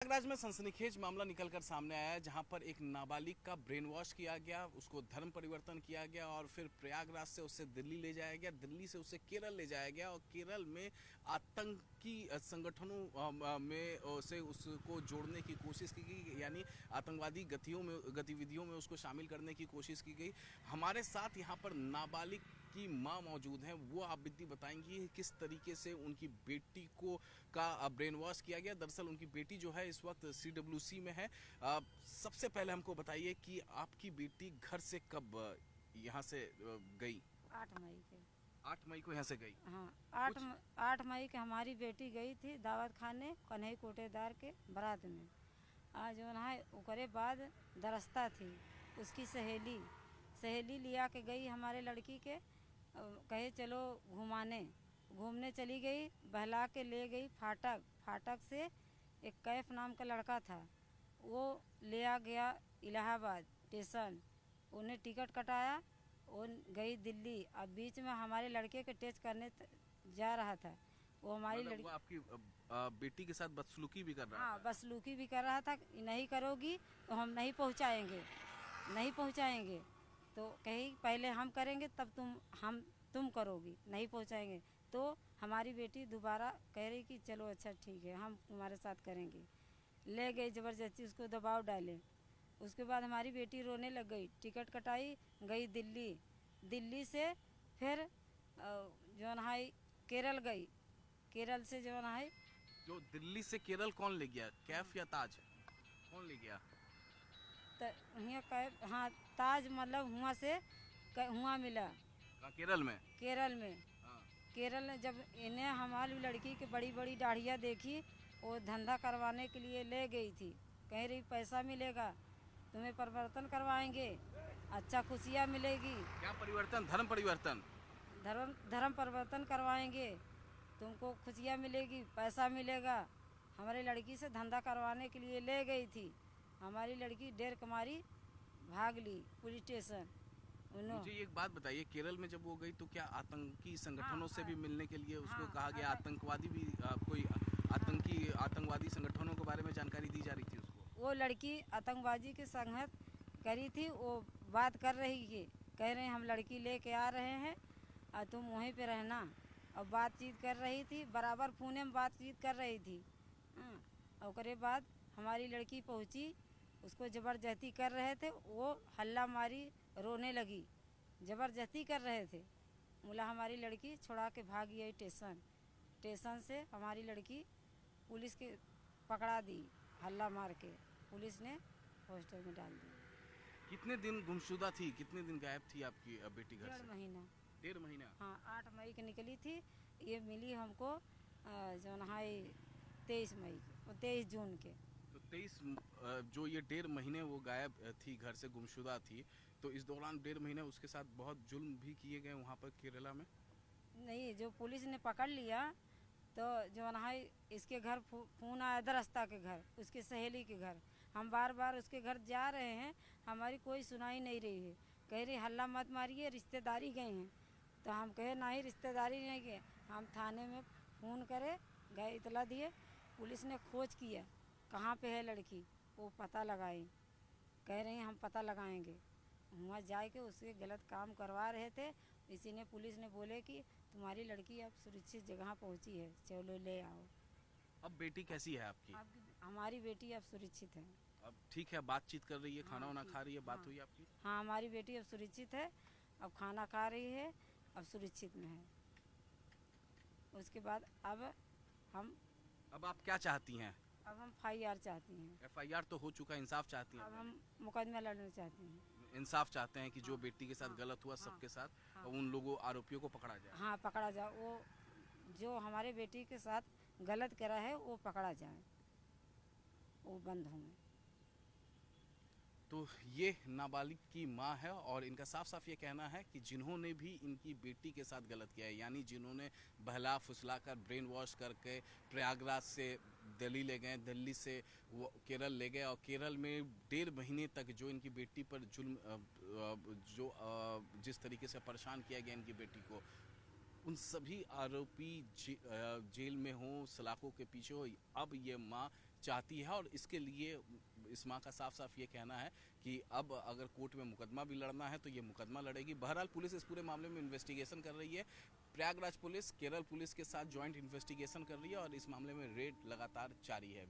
प्रयागराज में सनसनीखेज मामला निकलकर सामने आया है, जहां पर एक नाबालिग का ब्रेन वॉश किया गया, उसको धर्म परिवर्तन किया गया और फिर प्रयागराज से उसे दिल्ली ले जाया गया, दिल्ली से उसे केरल ले जाया गया और केरल में आतंकी संगठनों में उसे उसको जोड़ने की कोशिश की गई, यानी आतंकवादी गतिविधियों में उसको शामिल करने की कोशिश की गई। हमारे साथ यहाँ पर नाबालिग की मां मौजूद हैं, वो आप विधि बताएंगी किस तरीके से उनकी बेटी को का ब्रेन वॉश किया गया। दरअसल उनकी बेटी जो है इस वक्त CWC में है। सबसे पहले हमको बताइए कि आपकी बेटी घर से कब यहाँ से गई? 8 मई के। 8 मई को यहाँ से गई। हाँ, कुछ 8 मई के हमारी बेटी गई थी दावत खाने कन्हई कोटेदार के बारात में। आज जो है ओकरे बाद दरस्ता थी उसकी सहेली लिया के गई हमारे लड़की के, कहे चलो घूमने चली गई, बहला के ले गई फाटक से एक कैफ नाम का लड़का था, वो ले आ गया इलाहाबाद स्टेशन, उन्हें टिकट कटाया और गई दिल्ली। अब बीच में हमारे लड़के के टेस्ट करने जा रहा था, वो हमारी मतलब लड़की वो आपकी बेटी के साथ बदसलूकी भी कर रहा हाँ था? बसलूकी भी कर रहा था। नहीं करोगी तो हम नहीं पहुंचाएंगे। तो कही पहले हम करेंगे तब तुम करोगी, नहीं पहुंचाएंगे। तो हमारी बेटी दोबारा कह रही कि चलो अच्छा ठीक है हम तुम्हारे साथ करेंगे। ले गई ज़बरदस्ती, उसको दबाव डाले। उसके बाद हमारी बेटी रोने लग गई, टिकट कटाई, गई दिल्ली से फिर जो है केरल गई, केरल से जो है जो दिल्ली से केरल कौन ले गया, कैफ या ताज, कौन ले गया? हाँ ताज मतलब हुआ मिला केरल में? केरल में। हाँ। केरल में जब इन्हें हमारी लड़की की बड़ी बड़ी दाढ़ियाँ देखी, वो धंधा करवाने के लिए ले गई थी। कह रही पैसा मिलेगा, तुम्हें परिवर्तन करवाएंगे, अच्छा खुशियाँ मिलेगी। क्या परिवर्तन? धर्म परिवर्तन? धर्म परिवर्तन करवाएंगे, तुमको खुशियाँ मिलेगी, पैसा मिलेगा। हमारी लड़की से धंधा करवाने के लिए ले गई थी। हमारी लड़की डेढ़ कमारी भाग ली पुलिस स्टेशन। मुझे एक बात बताइए, केरल में जब वो गई तो क्या आतंकी संगठनों हाँ, से भी मिलने के लिए उसको हाँ, कहा गया? आतंकवादी भी कोई आतंकवादी संगठनों के बारे में जानकारी दी जा रही थी उसको? वो लड़की आतंकवादी की संगत करी थी, वो बात कर रही है, कह रहे हैं हम लड़की लेके आ रहे हैं और तुम वहीं पे रहना। और बातचीत कर रही थी, बराबर फोने में बातचीत कर रही थी। और उसके बाद हमारी लड़की पहुंची, उसको ज़बरदस्ती कर रहे थे, वो हल्ला मारी, रोने लगी, ज़बरदस्ती कर रहे थे। बोला हमारी लड़की छुड़ा के भाग गई स्टेशन से। हमारी लड़की पुलिस के पकड़ा दी, हल्ला मार के पुलिस ने हॉस्टल में डाल दी। कितने दिन गुमशुदा थी, कितने दिन गायब थी आपकी बेटी घर से? 1.5 महीना। 1.5 महीना? हाँ, 8 मई की निकली थी, ये मिली हमको जो है 23 मई को, 23 जून के। तो 23 जो ये 1.5 महीने वो गायब थी, घर से गुमशुदा थी, तो इस दौरान 1.5 महीने उसके साथ बहुत जुल्म भी किए गए वहाँ पर केरला में? नहीं, जो पुलिस ने पकड़ लिया तो जो है इसके घर फोन आया, दरस्ता के घर, उसकी सहेली के घर। हम बार बार उसके घर जा रहे हैं, हमारी कोई सुनाई नहीं रही है। कह रही हल्ला मत मारिए, रिश्तेदारी गए हैं। तो हम कहे नहीं रिश्तेदारी नहीं गए। हम थाने में फ़ोन करे, गए, इतला दिए। पुलिस ने खोज किया कहाँ पे है लड़की, वो पता लगाए। कह रही हैं हम पता लगाएंगे। वहाँ जाए के उसके गलत काम करवा रहे थे, इसी ने पुलिस ने बोले कि तुम्हारी लड़की अब सुरक्षित जगह पहुँची है, चलो ले आओ। अब बेटी कैसी है आपकी? हमारी बेटी अब सुरक्षित है। अब ठीक है, बातचीत कर रही है, हाँ, खाना वाना ठीक। खा रही है, बात हाँ, हुई आपकी? हाँ हमारी बेटी अब सुरक्षित है, अब खाना खा रही है, अब सुरक्षित में है। उसके बाद अब आप क्या चाहती हैं? अब हम FIR चाहती हैं। FIR तो हो चुका, इंसाफ चाहती हैं? अब हम मुकदमा लड़ना चाहते हैं। इंसाफ चाहते हैं कि जो हाँ, बेटी के साथ हाँ, गलत हुआ हाँ, सबके साथ हाँ, उन लोगों आरोपियों को पकड़ा जाए? हाँ पकड़ा जाए, वो जो हमारे बेटी के साथ गलत करा है वो पकड़ा जाए, वो बंद हों। तो ये नाबालिग की मां है और इनका साफ साफ ये कहना है कि जिन्होंने भी इनकी बेटी के साथ गलत किया है, यानी जिन्होंने बहला फुसला कर ब्रेन वॉश करके प्रयागराज से दिल्ली ले गए, दिल्ली से वो केरल ले गए और केरल में 1.5 महीने तक जो इनकी बेटी पर जुल्म जिस तरीके से परेशान किया गया इनकी बेटी को, उन सभी आरोपी जेल में हों, सलाखों के पीछे हो। अब ये माँ चाहती है। और इसके लिए इस माँ का साफ साफ ये कहना है कि अब अगर कोर्ट में मुकदमा भी लड़ना है तो ये मुकदमा लड़ेगी। बहरहाल पुलिस इस पूरे मामले में इन्वेस्टिगेशन कर रही है। प्रयागराज पुलिस केरल पुलिस के साथ ज्वाइंट इन्वेस्टिगेशन कर रही है और इस मामले में रेड लगातार जारी है।